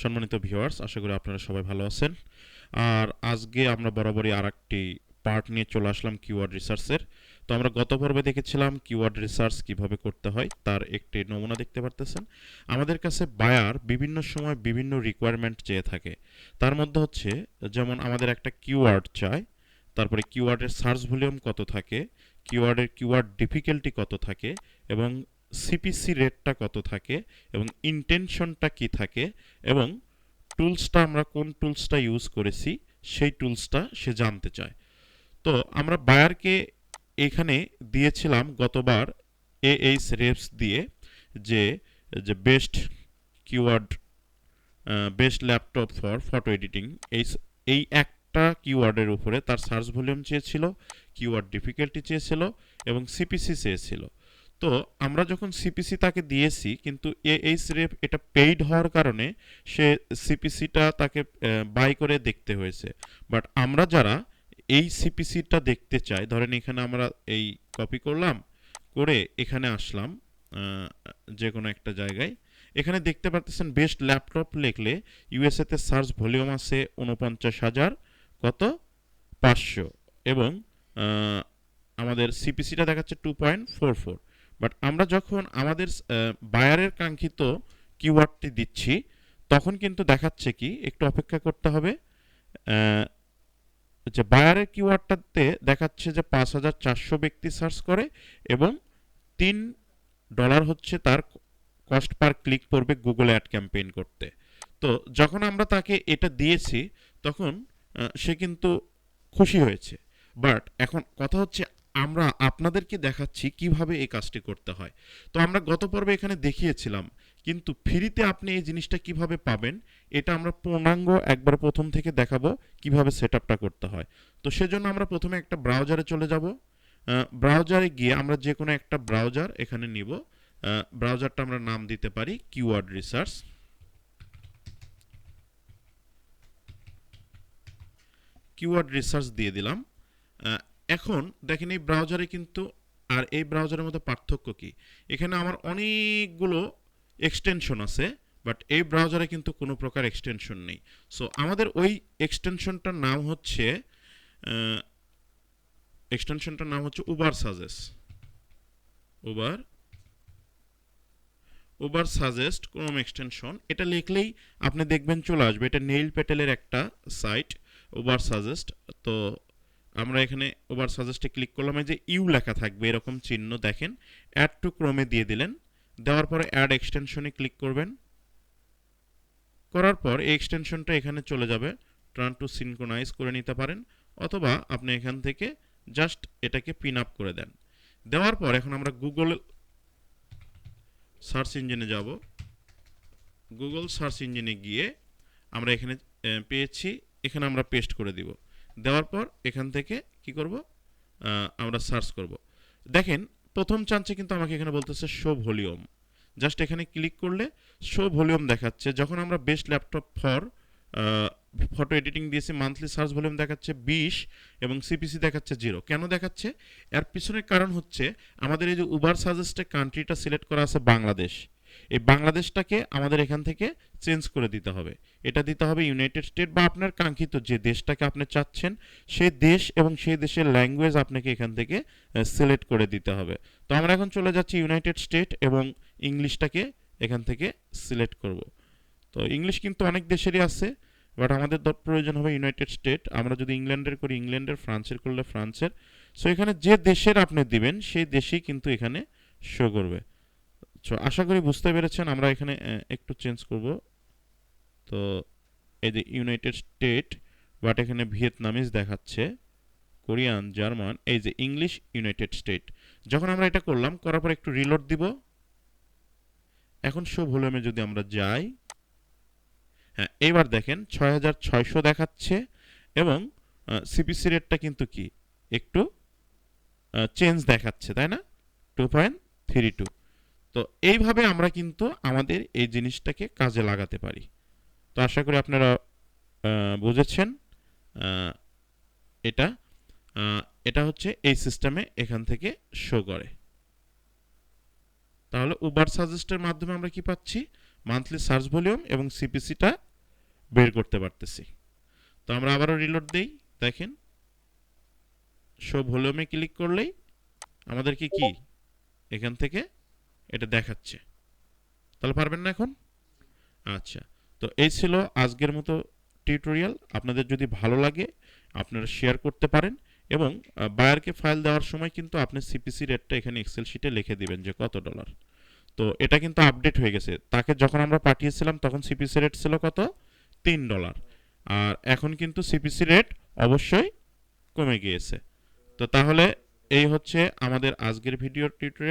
সম্মানিত ভিউয়ার্স, আশা করি আপনারা সবাই ভালো আছেন। আর আজকে আমরা বরাবরই আরেকটি পার্ট নিয়ে চলে আসলাম কিওয়ার্ড রিসার্চের। তো আমরা গত পর্বে দেখেছিলাম কিওয়ার্ড রিসার্চ কিভাবে করতে হয়, তার একটি নমুনা দেখতে পারতেছেন। আমাদের কাছে বায়ার বিভিন্ন সময় বিভিন্ন রিকোয়ারমেন্ট চেয়ে থাকে। তার মধ্যে হচ্ছে যেমন আমাদের একটা কিওয়ার্ড চাই, তারপরে কিওয়ার্ডের সার্চ ভলিউম কত থাকে, কিওয়ার্ড ডিফিকাল্টি কত থাকে, এবং সিপিসি রেটটা কত থাকে, এবং ইন্টেনশনটা কি থাকে, এবং টুলসটা আমরা কোন টুলসটা ইউজ করেছি সেই টুলসটা সে জানতে চায়। তো আমরা বায়ারকে এখানে দিয়েছিলাম গতবার এইচ রেপস দিয়ে যে যে best keyword, best laptop for photo editing, এই এই একটা কিওয়ার্ডের উপরে তার সার্চ ভলিউম চেয়েছিল, কিওয়ার্ড ডিফিকাল্টি চেয়েছিল, এবং সিপিসি চেয়েছিল। তো আমরা যখন সিপিসি তাকে দিয়েছি, কিন্তু এইচ রেপ এটা পেইড হওয়ার কারণে সে সিপিসিটা তাকে বাই করে দেখতে হয়েছে। বাট আমরা যারা এই সিপিসিটা দেখতে চাই, ধরেন এখানে আমরা এই কপি করলাম, করে এখানে আসলাম যে কোনো একটা জায়গায়, এখানে দেখতে পাচ্ছেন বেস্ট ল্যাপটপ লিখলে ইউএসএ তে সার্চ ভলিউম আছে 49,000 কত 500, এবং আমাদের সিপিসিটা দেখাচ্ছে 2.44। বাট আমরা যখন আমাদের বায়ারের কাঙ্ক্ষিত কিওয়ার্ডটি দিচ্ছি, তখন কিন্তু দেখাচ্ছে কি, একটু অপেক্ষা করতে হবে, যে বায়ারের কিওয়ার্ডটাতে দেখাচ্ছে যে 5,400 ব্যক্তি সার্চ করে, এবং $3 হচ্ছে তার কস্ট পার ক্লিক পড়বে গুগল অ্যাড ক্যাম্পেইন করতে। তো যখন আমরা তাকে এটা দিয়েছি, তখন সে কিন্তু খুশি হয়েছে। বাট এখন কথা হচ্ছে, আমরা আপনাদেরকে দেখাচ্ছি কিভাবে এই কাজটি করতে হয়। তো আমরা গত পর্বে এখানে দেখিয়েছিলাম, কিন্তু ফ্রিতে আপনি এই জিনিসটা কিভাবে পাবেন, এটা আমরা পূর্ণাঙ্গ একবার প্রথম থেকে দেখাবো কিভাবে সেটআপটা করতে হয়। তো সেজন্য আমরা প্রথমে একটা ব্রাউজারে চলে যাব। ব্রাউজারে গিয়ে আমরা যে কোনো একটা ব্রাউজার এখানে নিব। ব্রাউজারটা আমরা নাম দিতে পারি কিওয়ার্ড রিসার্চ। কিওয়ার্ড রিসার্চ দিয়ে দিলাম। এখন দেখেন এই ব্রাউজারে কিন্তু, আর এই ব্রাউজারের মধ্যে পার্থক্য কি, এখানে আমার অনেকগুলো এক্সটেনশন আছে, বাট এই ব্রাউজারে কিন্তু কোনো প্রকার এক্সটেনশন নেই। সো আমাদের ওই এক্সটেনশনটার নাম হচ্ছে Uber suggest. Uber Uber suggest Chrome extension, এটা লিখলেই আপনি দেখবেন চলে আসবে। এটা নেইল পেটেলের একটা সাইট, উবার সাজেস্ট। তো আমরা এখানে উবার সাজেস্টে ক্লিক করলাম, এই যে ইউ লেখা থাকবে এরকম চিহ্ন, দেখেন অ্যাড টু ক্রোমে দিয়ে দিলেন। দেওয়ার পরে অ্যাড এক্সটেনশনে ক্লিক করবেন। করার পর এই এক্সটেনশনটা এখানে চলে যাবে। টার্ন টু সিনক্রোনাইজ করে নিতে পারেন, অথবা আপনি এখান থেকে জাস্ট এটাকে পিন আপ করে দেন। দেওয়ার পর এখন আমরা গুগল সার্চ ইঞ্জিনে যাব। গুগল সার্চ ইঞ্জিনে গিয়ে আমরা এখানে পেয়েছি, এখানে আমরা পেস্ট করে দিব। দেওয়ার পর এখান থেকে কি করব, আমরা সার্চ করব। দেখেন প্রথম চান্সে কিন্তু আমাকে এখানে বলতেছে শো ভলিউম। জাস্ট এখানে ক্লিক করলে শো ভলিউম দেখাচ্ছে। যখন আমরা best laptop for photo editing দিয়েছি, মান্থলি সার্চ ভলিউম দেখাচ্ছে 20, এবং সিপিসি দেখাচ্ছে 0। কেন দেখাচ্ছে? এর পিছনের কারণ হচ্ছে, আমাদের এই যে উবার সাজেস্টে কান্ট্রিটা সিলেক্ট করা আছে বাংলাদেশ, এই বাংলাদেশটাকে আমাদের এখান থেকে চেঞ্জ করে দিতে হবে। এটা দিতে হবে ইউনাইটেড স্টেট, বা আপনার কাঙ্ক্ষিত যে দেশটাকে আপনি চাচ্ছেন সেই দেশ এবং সেই দেশের ল্যাঙ্গুয়েজ আপনাকে এখান থেকে সিলেক্ট করে দিতে হবে। তো আমরা এখন চলে যাচ্ছি ইউনাইটেড স্টেট, এবং ইংলিশটাকে এখান থেকে সিলেক্ট করব। তো ইংলিশ কিন্তু অনেক দেশেরই আছে, বাট আমাদের প্রয়োজন হবে ইউনাইটেড স্টেট। আমরা যদি ইংল্যান্ডের করি ইংল্যান্ডের, ফ্রান্সের করলে ফ্রান্সের। সো এখানে যে দেশের আপনি দিবেন সেই দেশেই কিন্তু এখানে শো করবে। সো আশা করি বুঝতে পেরেছেন। আমরা এখানে একটু চেঞ্জ করব। তো এই যে ইউনাইটেড স্টেট, বাট এখানে ভিয়েতনামিজ দেখাচ্ছে, কোরিয়ান, জার্মান, এই যে ইংলিশ ইউনাইটেড স্টেট। যখন আমরা এটা করলাম, করার পর একটু রিলোড দিব। এখন শো ভলিউমে যদি আমরা যাই, হ্যাঁ এবার দেখেন 6,600 দেখাচ্ছে, এবং সিপিসি রেটটা কিন্তু কি একটু চেঞ্জ দেখাচ্ছে, তাই না, 2.32। তো এইভাবে আমরা কিন্তু আমাদের এই জিনিসটাকে কাজে লাগাতে পারি। তো আশা করি আপনারা বুঝেছেন। এটা এটা হচ্ছে এই সিস্টেমে এখান থেকে শো করে। তাহলে উবার সাজেস্টের মাধ্যমে আমরা কি পাচ্ছি, মান্থলি সার্চ ভলিউম এবং সিপিসিটা বের করতে পারতেছি। তো আমরা আবারও রিলোড দেই, দেখেন শো ভলিউমে ক্লিক করলেই আমাদেরকে কি এখান থেকে এটা দেখাচ্ছে। তাহলে পারবেন না এখন? আচ্ছা, তো এই ছিল আজকের মতো টিউটোরিয়াল। আপনাদের যদি ভালো লাগে আপনারা শেয়ার করতে পারেন, এবং বায়ারকে ফাইল দেওয়ার সময় কিন্তু আপনি সিপিসি রেটটা এখানে এক্সেল শিটে লিখে দিবেন যে কত ডলার। তো এটা কিন্তু আপডেট হয়ে গেছে, তাকে যখন আমরা পাঠিয়েছিলাম তখন সিপিসি রেট ছিল কত, $3, আর এখন কিন্তু সিপিসি রেট অবশ্যই কমে গিয়েছে। তো তাহলে এই হচ্ছে আমাদের আজকের ভিডিও টিউটোরিয়াল।